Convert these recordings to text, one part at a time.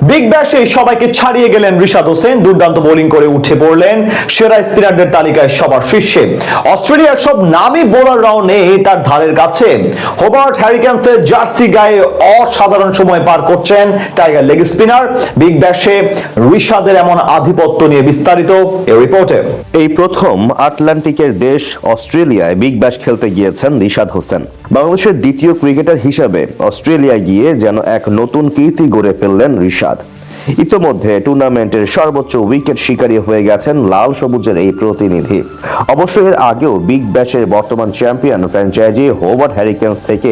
Big ব্যাশে সবাইকে ছাড়িয়ে গেলেন রিশাদ হোসেন। দুর্দান্ত বোলিং করে উঠে পড়লেন সেরা স্পিনারদের তালিকায় সবার শীর্ষে। অস্ট্রেলিয়ার সব নামী বোলাররাও নেই তার ধারের কাছে। হোবার্ট হ্যারিকেন্সের জার্সি গায়ে অসাধারণ সময় পার করছেন টাইগার লেগ স্পিনার। বিগ ব্যাশে রিশাদের এমন আধিপত্য নিয়ে বিস্তারিত এই রিপোর্টে। এই প্রথম আটলান্টিকের দেশ অস্ট্রেলিয়ায় বিগ ব্যাশ খেলতে গিয়েছেন রিশাদ হোসেন। বাংলাদেশের দ্বিতীয় ক্রিকেটার হিসাবে অস্ট্রেলিয়া গিয়ে যেন এক নতুন কীর্তি গড়ে ফেললেন রিশাদ। ইতোমধ্যে টুর্নামেন্টের সর্বোচ্চ উইকেট শিকারী হয়ে গেছেন লাল সবুজের এই প্রতিনিধি। অবশ্য এর আগেও বিগ ব্যাশের বর্তমান চ্যাম্পিয়ন ফ্র্যাঞ্চাইজি হোবার্ট হ্যারিকেন্স থেকে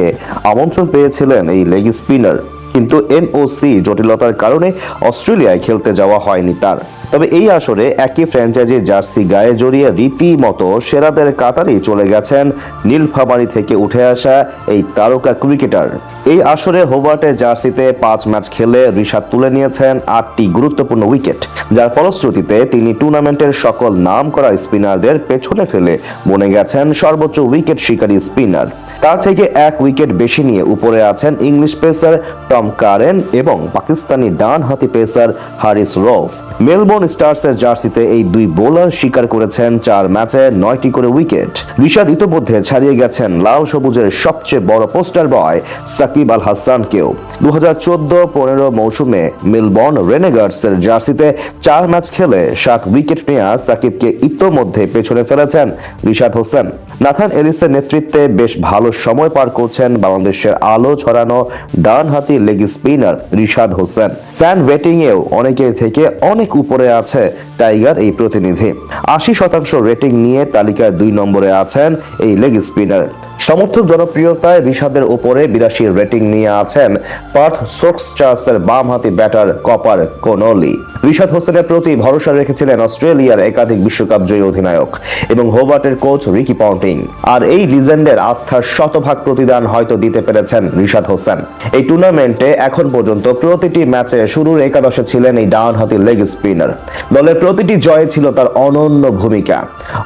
আমন্ত্রণ পেয়েছিলেন এই লেগ স্পিনার, কিন্তু এনওসি জটিলতার কারণে অস্ট্রেলিয়ায় খেলতে যাওয়া হয়নি তার। তবে এই আসরে একই ফ্র্যাঞ্চাইজির জার্সি গায়ে জড়িয়ে রীতিমতো সেরাদের কাতারেই চলে গেছেন নীলফামারী থেকে উঠে আসা এই তারকা ক্রিকেটার। এই আসরে হোবার্টের জার্সিতে 5 ম্যাচ খেলে রিশাদ তুলে নিয়েছেন 8টি গুরুত্বপূর্ণ উইকেট, যার ফলশ্রুতিতে তিনি টুর্নামেন্টের সকল নামকরা স্পিনারদের পেছনে ফেলে বনে গেছেন সর্বোচ্চ উইকেট শিকারী স্পিনার। তার থেকে 1 উইকেট বেশি নিয়ে উপরে আছেন ইংলিশ পেসার টম কারেন এবং পাকিস্তানি ডান হাতি পেসার হারিস রউফ। মেলবোর্ন স্টার্সের জার্সিতে এই দুই বোলার শিকার করেছেন 4 ম্যাচে 9টি করে উইকেট। রিশাদ ইতোমধ্যে ছাড়িয়ে গেছেন লাল সবুজের সবচেয়ে বড় পোস্টার বয় সাকিব আল হাসানকেও। 2014-15 মৌসুমে মেলবোর্ন রেনেগার্ডসের জার্সিতে 4 ম্যাচ খেলে 7 উইকেট নেওয়া সাকিবকে ইতোমধ্যে পেছনে ফেলেছেন রিশাদ হোসেন। নাথান এলিসের নেতৃত্বে বেশ ভালো সময় পার করছেন বাংলাদেশের আলো ছড়ানো ডান হাতি leg spinner Rishad Hossain. Fan rating এও অনেকের থেকে অনেক উপরে আছে টাইগার এই প্রতিনিধি। 80% রেটিং নিয়ে তালিকায় 2 নম্বরে আছেন এই লেগ স্পিনার। সমর্থক জনপ্রিয়তায় রিশাদের উপরে 82 রেটিং নিয়ে আছেন পার্থ স্টোকস-চার্লসের বামহাতি ব্যাটার কপার কোনলি। রিশাদ হোসেনের প্রতি ভরসা রেখেছিলেন অস্ট্রেলিয়ার একাধিক বিশ্বকাপ জয়ী অধিনায়ক এবং হোবার্টের কোচ রিকি পন্টিং। আর এই লিজেন্ডের আস্থার শতভাগ প্রতিদান হয়তো দিতে পেরেছেন রিশাদ হোসেন। এই টুর্নামেন্টে এখন পর্যন্ত প্রতিটি ম্যাচে শুরুর একাদশে ছিলেন এই ডানহাতি লেগ স্পিনার। দলের প্রতিটি জয়ে ছিল তার অনন্য ভূমিকা।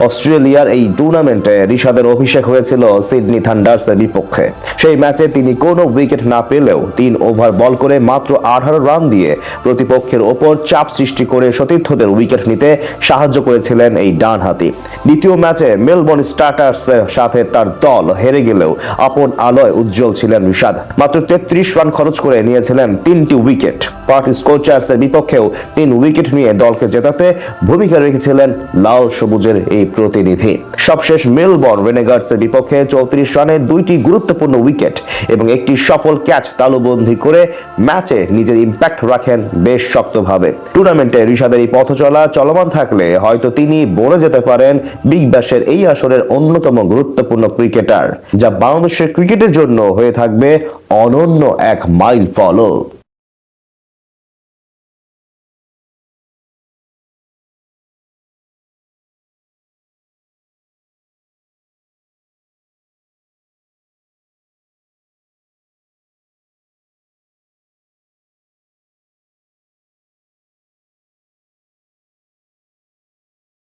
অস্ট্রেলিয়ার এই টুর্নামেন্টে রিশাদের অভিষেক হয়েছিল সিডনি থান্ডার্সের বিপক্ষে। সেই ম্যাচে তিনি কোনো উইকেট না পেলেও 3 ওভার বল করে মাত্র 18 রান দিয়ে প্রতিপক্ষের ওপর চাপ সৃষ্টি করে সতীর্থদের উইকেট নিতে সাহায্য করেছিলেন এই ডানহাতি। দ্বিতীয় ম্যাচে মেলবোর্ন স্টার্টার্সের সাথে তার দল হেরে গেলেও আপন আলোয় উজ্জ্বল ছিলেন রিশাদ। মাত্র 33 রান খরচ করে নিয়েছিলেন 3টি উইকেট। পার্থ স্টোকস-চার্লসের বিপক্ষেও 3 উইকেট নিয়ে দলকে জেতাতে ভূমিকা রেখেছিলেন লাল সবুজের এই প্রতিনিধি। সবশেষ মেলবোর্ন রেনেগার্ডসের বিপক্ষে 34 রানে 2টি গুরুত্বপূর্ণ উইকেট এবং একটি সফল ক্যাচ তালুবন্দী করে ম্যাচে নিজের ইম্প্যাক্ট রাখেন বেশ শক্তভাবে। টুর্নামেন্টে রিশাদের এই পথ চলা চলমান থাকলে হয়তো তিনি বনে যেতে পারেন বিগ ব্যাশের এই আসরের অন্যতম গুরুত্বপূর্ণ ক্রিকেটার, যা বাংলাদেশের ক্রিকেটের জন্য হয়ে থাকবে অনন্য এক মাইল ফলক।